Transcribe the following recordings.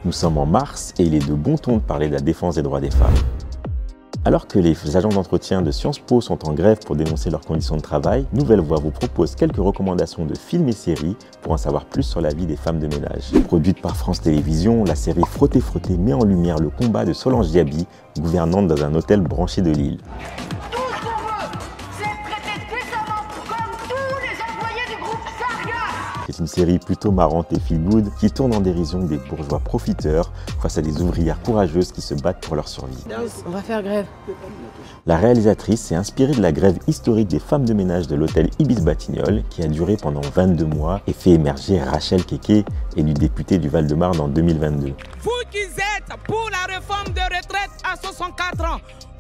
Nous sommes en mars et il est de bon ton de parler de la défense des droits des femmes. Alors que les agents d'entretien de Sciences Po sont en grève pour dénoncer leurs conditions de travail, Nouvelle Voix vous propose quelques recommandations de films et séries pour en savoir plus sur la vie des femmes de ménage. Produite par France Télévisions, la série Frotter Frotter met en lumière le combat de Solange Diaby, gouvernante dans un hôtel branché de Lille. C'est une série plutôt marrante et feel-good qui tourne en dérision des bourgeois profiteurs face à des ouvrières courageuses qui se battent pour leur survie. On va faire grève. La réalisatrice s'est inspirée de la grève historique des femmes de ménage de l'hôtel Ibis-Batignolles qui a duré pendant 22 mois et fait émerger Rachel Keke, élue députée du Val-de-Marne en 2022. Vous qui êtes pour la réforme de retraite à 64 ans,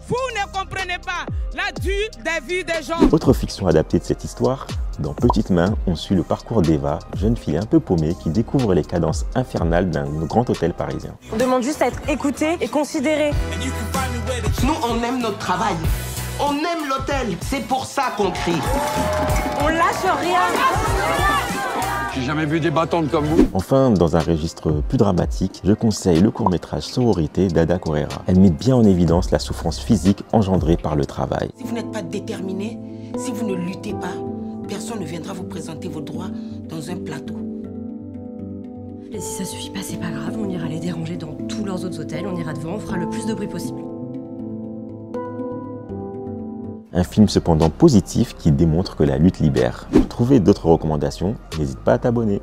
vous ne comprenez pas la dure des vies des gens. Autre fiction adaptée de cette histoire, dans Petites Mains, on suit le parcours d'Eva, jeune fille un peu paumée qui découvre les cadences infernales d'un grand hôtel parisien. On demande juste à être écouté et considéré. Nous, on aime notre travail. On aime l'hôtel. C'est pour ça qu'on crie. On lâche rien. J'ai jamais vu des battantes comme vous. Enfin, dans un registre plus dramatique, je conseille le court-métrage Sororité d'Ada Correra. Elle met bien en évidence la souffrance physique engendrée par le travail. Si vous n'êtes pas déterminé, si vous ne luttez pas, personne ne viendra vous présenter vos droits dans un plateau. Et si ça suffit pas, c'est pas grave, on ira les déranger dans tous leurs autres hôtels, on ira devant, on fera le plus de bruit possible. Un film cependant positif qui démontre que la lutte libère. Pour trouver d'autres recommandations, n'hésite pas à t'abonner.